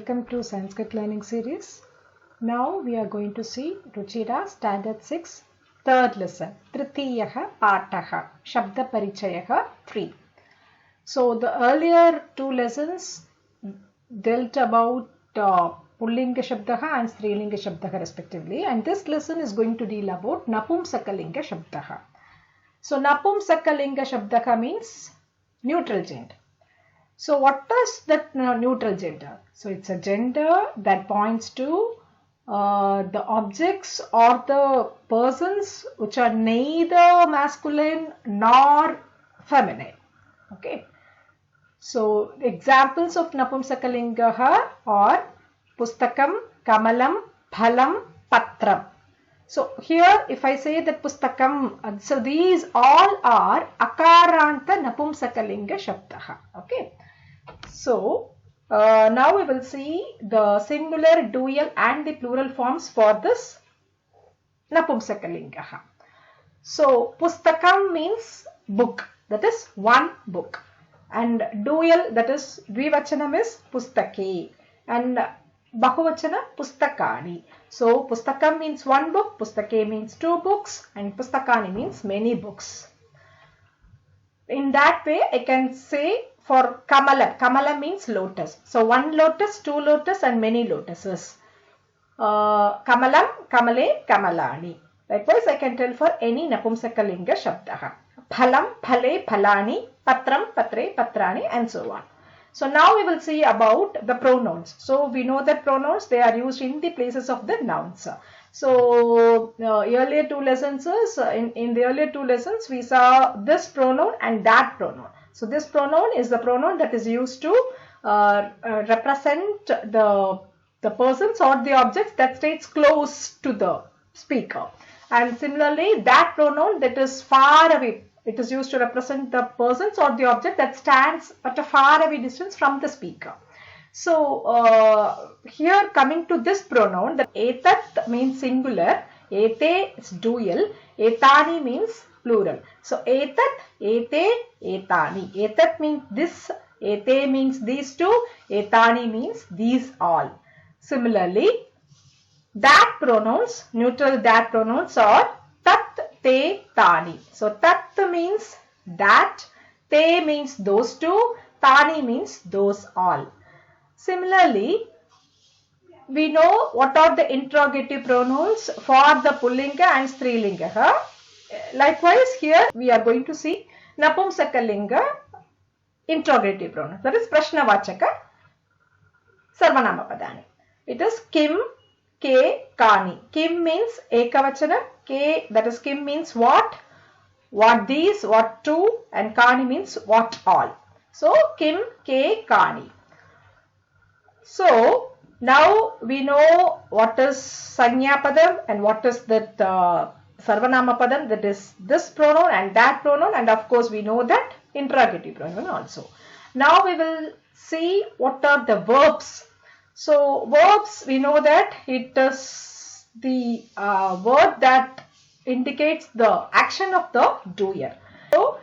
welcome to Sanskrit learning series. Now we are going to see Ruchira Standard 6 third lesson Tritiyaha Pataha Shabda Parichayaha 3. So the earlier two lessons dealt about Pullinga Shabdaha and Strilinga Shabdaha respectively, and this lesson is going to deal about Napumsakalinga Shabdaha. So Napumsakalinga Shabdaha means neutral gender. So what is that neutral gender? So it's a gender that points to the objects or the persons which are neither masculine nor feminine. Okay. So examples of Napumsakalinga are Pustakam, Kamalam, Phalam, Patram. So here if I say that Pustakam, so these all are Akaranta Napumsakalinga Shabdaha. Okay. So now we will see the singular, dual and the plural forms for this Napumsakalinga. So Pustakam means book, that is one book, and dual, that is Dvivachanam is Pustake and Bahuvachana Pustakani. So Pustakam means one book, Pustake means two books and Pustakani means many books. In that way I can say for Kamalam, Kamalam means lotus. So one lotus, two lotus and many lotuses. Kamalam, Kamale, Kamalani. Likewise I can tell for any Napumsakalinga Shabdaha. Phalam, Phale, Phalani, Patram, Patre, Patrani and so on. So now we will see about the pronouns. So we know that pronouns, they are used in the places of the nouns. So earlier two lessons, in the earlier two lessons we saw this pronoun and that pronoun. So this pronoun is the pronoun that is used to represent the persons or the objects that stays close to the speaker. And similarly that pronoun that is far away, it is used to represent the persons or the object that stands at a far away distance from the speaker. So here coming to this pronoun, the etat means singular, ete is dual, etani means plural. So etat, ete, etani. Etat means this, ete means these two, etani means these all. Similarly, that pronouns, neutral that pronouns are tat, te, tani. So tat means that, te means those two, tani means those all. Similarly, we know what are the interrogative pronouns for the Pullinga and Strilinga. Likewise, here we are going to see Napumsakalinga interrogative pronouns. That is Prashnavachaka Sarvanama Padani. It is Kim, Ke, Kani. Kim means Ekavachana. Ke, that is Kim means what these, what two, and Kani means what all. So Kim, Ke, Kani. So now we know what is Sanya Padam and what is that Sarvanama Padam, that is this pronoun and that pronoun, and of course we know that interrogative pronoun also. Now we will see what are the verbs. So verbs, we know that it is the word that indicates the action of the doer. So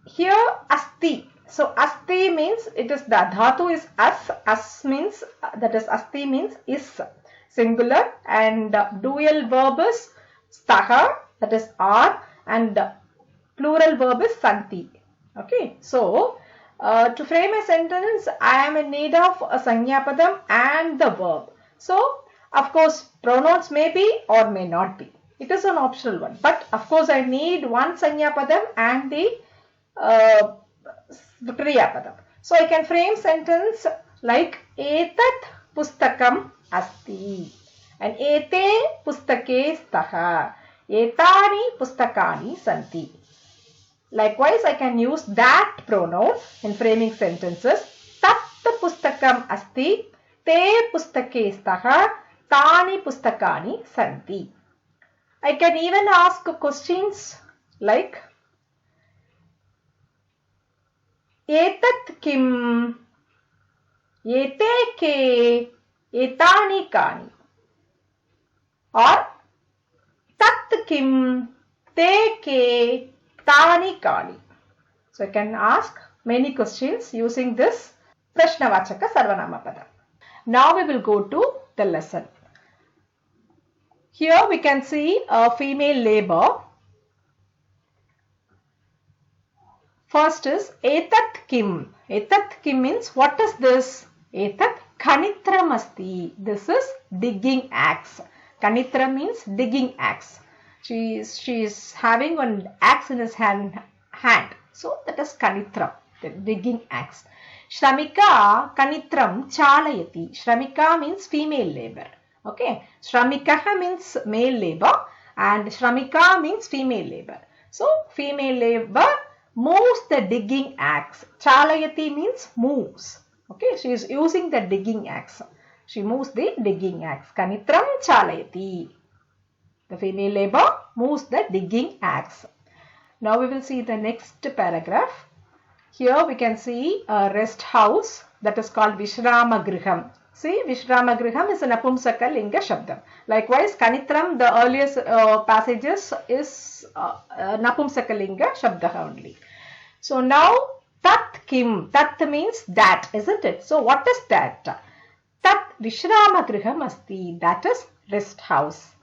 here asti. So asti means it is the dhatu is as means that is asti means is singular, and dual verb is staha, that is are, and plural verb is santi. Okay, so to frame a sentence I am in need of a sanya padam and the verb. So of course pronouns may be or may not be. It is an optional one, but of course I need one sanya padam and the kriya padam. So I can frame sentence like etat pustakam asti and ete pustake staha, etani pustakani santi. Likewise I can use that pronoun in framing sentences. Tat pustakam asti, te pustake staha, tani pustakani santi. I can even ask questions like etat kim, ete ke, etani kani, or tat kim, te ke, tani kani. So I can ask many questions using this Prashnavachaka Sarvanama Padam. Now we will go to the lesson. Here we can see a female labor. First is etat kim. Etat kim means what is this? Etat kanitram asti. This is digging axe. Kanitra means digging axe. She is having one axe in his hand. So that is kanitra, the digging axe. Shramika kanitram chalayati. Shramika means female labor. Okay. Shramikaha means male labor and Shramika means female labor. So female labor moves the digging axe. Chalayati means moves. Okay. She is using the digging axe. She moves the digging axe. Kanitram chalayati. The female labor moves the digging axe. Now we will see the next paragraph. Here we can see a rest house that is called Vishramagriham. See, Vishramagriham is an Napumsaka Linga Shabdam. Likewise, Kanitram, the earliest passages is Napumsaka Linga Shabdaha only. So now, Tat Kim. Tat means that, isn't it? So what is that? Tat Vishramagriham asti. That is rest house.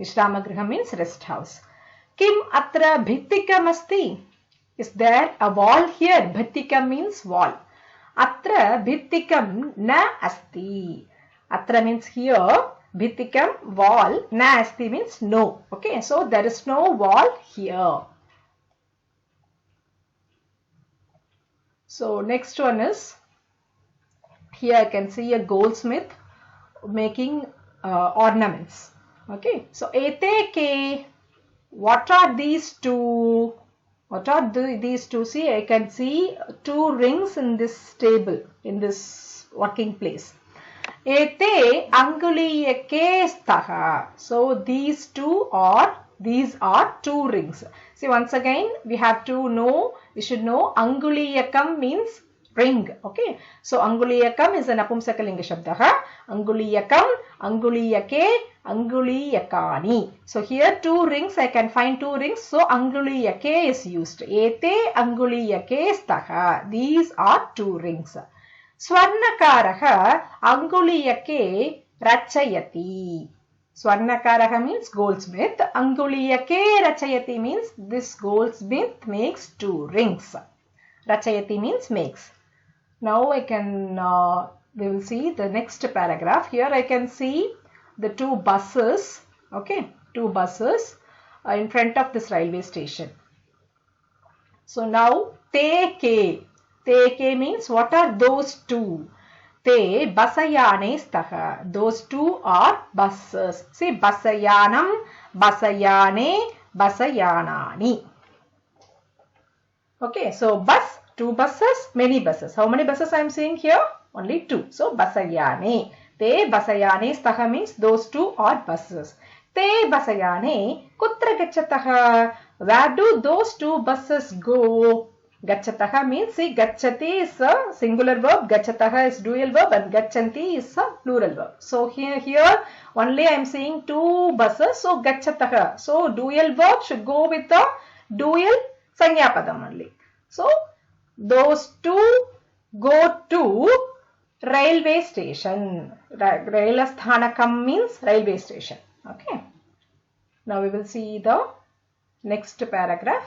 Vishramagriham means rest house. Kim atra bhittikam asti. Is there a wall here? Bhittikam means wall. Atra bhittikam na asti. Atra means here. Bhittikam wall. Na asti means no. Okay, so there is no wall here. So next one is, here I can see a goldsmith making ornaments. Okay, so ete ke, what are these two? What are these two? See, I can see two rings in this table, in this working place. Ete anguliyake staha. So these are two rings. See, once again we have to know, we should know anguliyakam means ring. Okay, so anguliyakam is an Napumsakalinga Shabdaha. Anguliyakam, anguliyake, anguliyakani. So here two rings, I can find two rings. So anguliyake is used. Ete anguliyake staha. These are two rings. Swarnakaraha anguliyake rachayati. Swarnakaraha means goldsmith. Anguliyake rachayati means this goldsmith makes two rings. Rachayati means makes. Now I can, we will see the next paragraph. Here I can see the two buses. Okay, two buses in front of this railway station. So now, te ke. Te ke means what are those two? Te basayane staha. Those two are buses. See, basayanam, basayane, basayanani. Okay, so bus, two buses, many buses. How many buses I am seeing here? Only two. So basayane. Te basayane staha means those two are buses. Te basayane kutra gacchataha. Where do those two buses go? Gachataha means, see, gachati is a singular verb, gachataha is dual verb, and gachanti is a plural verb. So here only I am seeing two buses, so gachataha. So dual verb should go with the dual sanyapadam only. So those two go to railway station. Railasthanakam means railway station. Okay. Now we will see the next paragraph.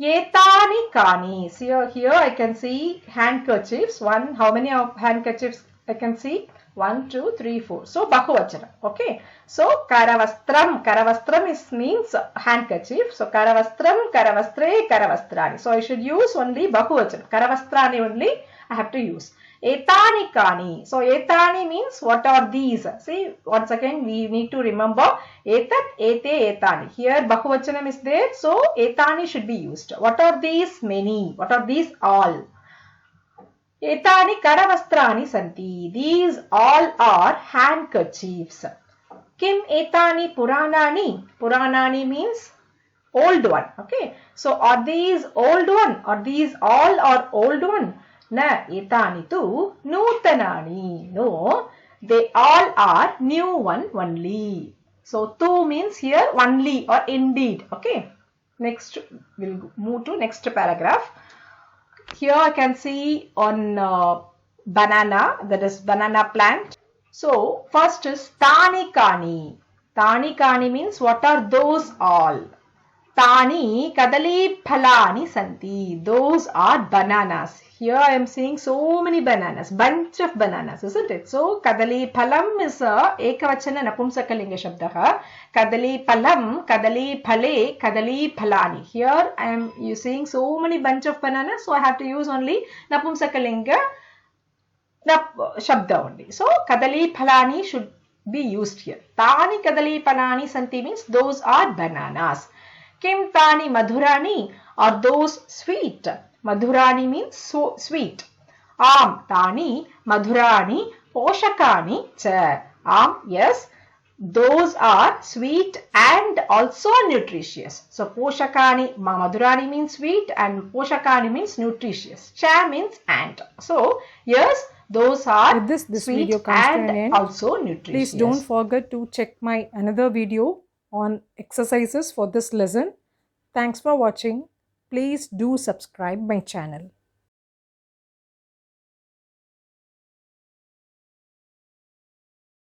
Etani kani. See here I can see handkerchiefs. One, how many of handkerchiefs I can see? 1, 2, 3, 4. So bahuvachana. Okay. So karavastram. Karavastram means handkerchief. So karavastram, karavastre, karavastrani. So I should use only bahuvachana. Karavastrani only I have to use. Etani kani. So etani means what are these? See, once again we need to remember etat, ete, etani. Here bahuvachanam is there, so etani should be used. What are these? Many. What are these? All. Etani karavastrani santi. These all are handkerchiefs. Kim etani puranani. Puranani means old one. Okay. So are these old one? Are these all are old one? Na etani tu nutanani. No, they all are new one only. So tu means here only or indeed. Okay. Next we'll move to next paragraph. Here I can see on banana, that is banana plant. So first is Tani Kani. Tani Kani means what are those all? Tani kadali phalani santi. Those are bananas. Here I am seeing so many bananas, bunch of bananas, isn't it? So kadali phalam is a ekavachana napumsakalinga shabdaha. Kadali phalam, kadali phale, kadali phalani. Here I am using so many bunch of bananas, so I have to use only napumsakalinga shabda only. So kadali phalani should be used here. Tani kadali phalani santi means those are bananas. Kim tani madhurani, are those sweet? Madhurani means so sweet. Am tani madhurani poshakani cha. Yes, those are sweet and also nutritious. So poshakani, madhurani means sweet and poshakani means nutritious. Cha means and. So yes, those are With this sweet video comes to an and end. also nutritious. Please don't forget to check my another video on exercises for this lesson. Thanks for watching. Please do subscribe my channel.